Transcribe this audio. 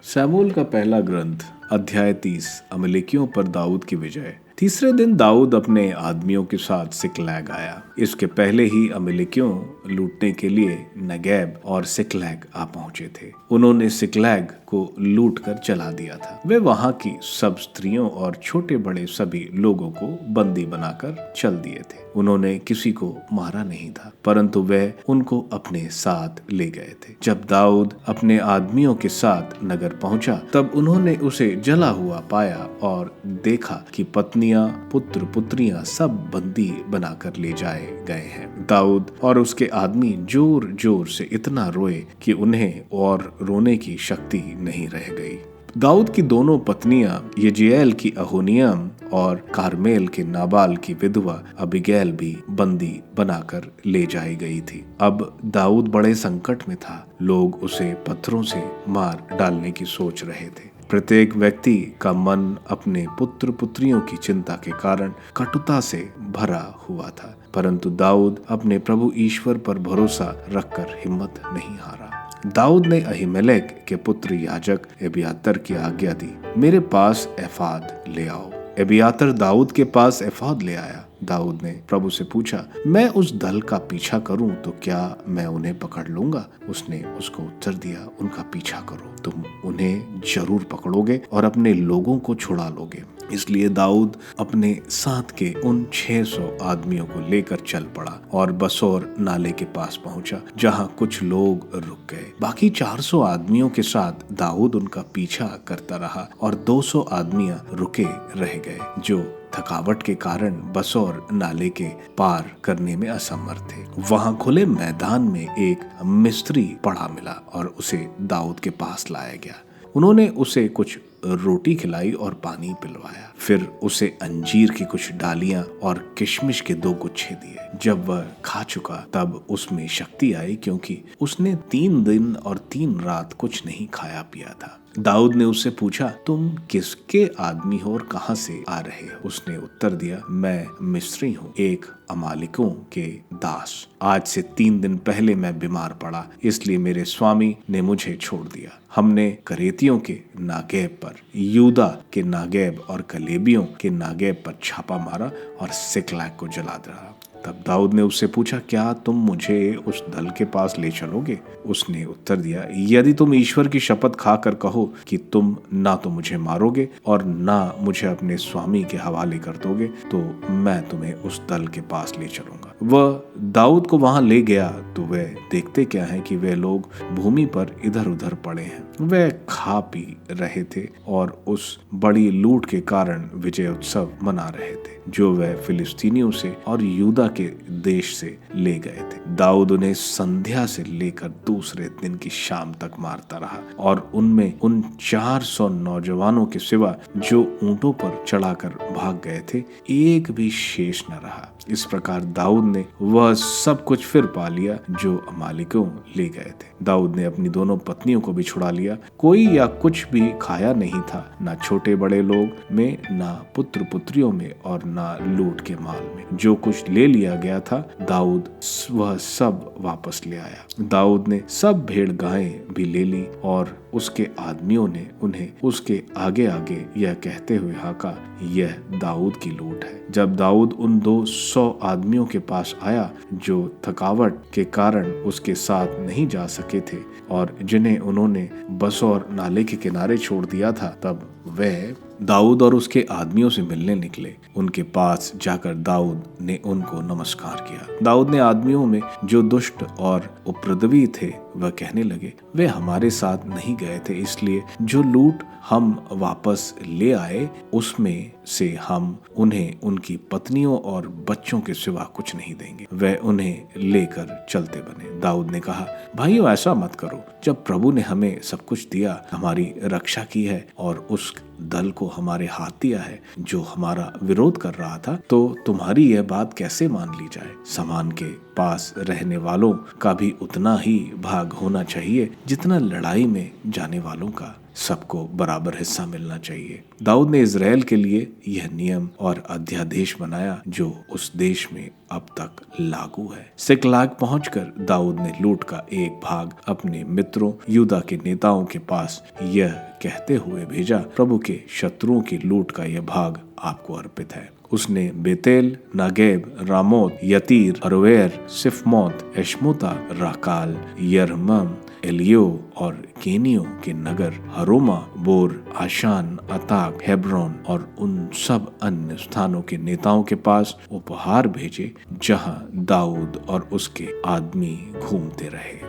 शमूएल का पहला ग्रंथ अध्याय 30 अमलेकियों पर दाऊद की विजय। तीसरे दिन दाऊद अपने आदमियों के साथ सिकलैग आया। इसके पहले ही अमलेकियों लूटने के लिए नगैब और सिकलैग आ पहुंचे थे। उन्होंने सिकलैग को लूट कर जला दिया था। वे वहां की सब स्त्रियों और छोटे बड़े सभी लोगों को बंदी बनाकर चल दिए थे। उन्होंने किसी को मारा नहीं था, परंतु वे उनको अपने साथ ले गए थे। जब दाऊद अपने आदमियों के साथ नगर पहुंचा, तब उन्होंने उसे जला हुआ पाया और देखा कि पत्नियां, पुत्र, पुत्रियां सब बंदी बनाकर ले जाए गए हैं। दाऊद और उसके आदमी जोर जोर से इतना रोए कि उन्हें और रोने की शक्ति नहीं रह गई। दाऊद की दोनों पत्नियां यजीएल की अहोनियम और कारमेल के नाबाल की विधवा अबीगैल भी बंदी बनाकर ले जाई गई थी। अब दाऊद बड़े संकट में था। लोग उसे पत्थरों से मार डालने की सोच रहे थे। प्रत्येक व्यक्ति का मन अपने पुत्र पुत्रियों की चिंता के कारण कटुता से भरा हुआ था, परंतु दाऊद अपने प्रभु ईश्वर पर भरोसा रखकर हिम्मत नहीं हारा। दाऊद ने अहीमेलेक के पुत्र याजक एबियातर की आज्ञा दी, मेरे पास एफाद ले आओ। एबियातर दाऊद के पास एफाद ले आया। दाऊद ने प्रभु से पूछा, मैं उस दल का पीछा करूं तो क्या मैं उन्हें पकड़ लूंगा? उसने उसको उत्तर दिया, उनका पीछा करो, तुम उन्हें जरूर पकड़ोगे और अपने लोगों को छुड़ा लोगे। इसलिए दाऊद अपने साथ के उन 600 आदमियों को लेकर चल पड़ा और बसोर नाले के पास पहुंचा, जहां कुछ लोग रुक गए। बाकी 400 आदमियों के साथ दाऊद उनका पीछा करता रहा और 200 आदमियां रुके रह गए, जो थकावट के कारण बसोर नाले के पार करने में असमर्थ थे। वहां खुले मैदान में एक मिस्त्री पड़ा मिला और उसे दाऊद के पास लाया गया। उन्होंने उसे कुछ रोटी खिलाई और पानी पिलवाया। फिर उसे अंजीर की कुछ डालियां और किशमिश के 2 गुच्छे दिए। जब वह खा चुका, तब उसमें शक्ति आई, क्योंकि उसने 3 दिन और 3 रात कुछ नहीं खाया पिया था। दाऊद ने उससे पूछा, तुम किसके आदमी हो और कहां से आ रहे हो? उसने उत्तर दिया, मैं मिस्री हूँ, एक अमालिकों के दास। आज से 3 दिन पहले मैं बीमार पड़ा, इसलिए मेरे स्वामी ने मुझे छोड़ दिया। हमने करेतियों के नागेब पर, यूदा के नागेब और कलेबियों के नागेब पर छापा मारा और सिकलैग को जला दिया। तब दाऊद ने उससे पूछा, क्या तुम मुझे उस दल के पास ले चलोगे? उसने उत्तर दिया, यदि तुम ईश्वर की शपथ खाकर कहो कि तुम ना तो मुझे मारोगे और ना मुझे अपने स्वामी के हवाले कर दोगे, तो मैं तुम्हें उस दल के पास ले चलूंगा। वह दाऊद को वहां ले गया तो वे देखते क्या है कि वे लोग भूमि पर इधर उधर पड़े हैं। वे खा पी रहे थे और उस बड़ी लूट के कारण विजय उत्सव मना रहे थे, जो वे फिलिस्तीनियों से और यूदा के देश से ले गए थे। दाऊद उन्हें संध्या से लेकर दूसरे दिन की शाम तक मारता रहा और उनमें उन 400 नौजवानों के सिवा जो ऊंटों पर चढ़ाकर भाग गए थे, एक भी शेष न रहा। इस प्रकार दाऊद ने वह सब कुछ फिर पा लिया जो अमालिकों ले गए थे। दाऊद ने अपनी दोनों पत्नियों को भी छुड़ा लिया। कोई या कुछ भी खाया नहीं था, ना छोटे बड़े लोग में, ना पुत्र पुत्रियों में और ना लूट के माल में। जो कुछ ले लिया गया था, दाऊद वह सब वापस ले आया। दाऊद ने सब भेड़ गायें भी ले ली और उसके आदमियों ने उन्हें उसके आगे आगे यह कहते हुए हाका, यह दाऊद की लूट है। जब दाऊद उन 200 आदमियों के पास आया जो थकावट के कारण उसके साथ नहीं जा सके थे और जिन्हें उन्होंने बसोर नाले के किनारे छोड़ दिया था, तब वह दाऊद और उसके आदमियों से मिलने निकले। उनके पास जाकर दाऊद ने उनको नमस्कार किया। दाऊद ने आदमियों में जो दुष्ट और उपद्रवी थे वह कहने लगे, वे हमारे साथ नहीं गए थे, इसलिए जो लूट हम वापस ले आए उसमें से हम उन्हें उनकी पत्नियों और बच्चों के सिवा कुछ नहीं देंगे। वे उन्हें लेकर चलते बने। दाऊद ने कहा, भाइयों ऐसा मत करो, जब प्रभु ने हमें सब कुछ दिया, हमारी रक्षा की है और उस दल को हमारे हाथ दिया है, जो हमारा विरोध कर रहा था, तो तुम्हारी यह बात कैसे मान ली जाए? सामान के पास रहने वालों का भी उतना ही भाग होना चाहिए जितना लड़ाई में जाने वालों का। सबको बराबर हिस्सा मिलना चाहिए। दाऊद ने इजराइल के लिए यह नियम और अध्यादेश बनाया जो उस देश में अब तक लागू है। सिकलाग पहुंचकर दाऊद ने लूट का एक भाग अपने मित्रों यूदा के नेताओं के पास यह कहते हुए भेजा, प्रभु के शत्रुओं की लूट का यह भाग आपको अर्पित है। उसने बेतेल, नागेब, रामोत, यतीर, अरोएर, सिफमोत, एशमोता, राकाल, यरमम, एलियो और केनियों के नगर हरोमा, बोर, आशान, अताक, हेब्रोन और उन सब अन्य स्थानों के नेताओं के पास उपहार भेजे जहां दाऊद और उसके आदमी घूमते रहे।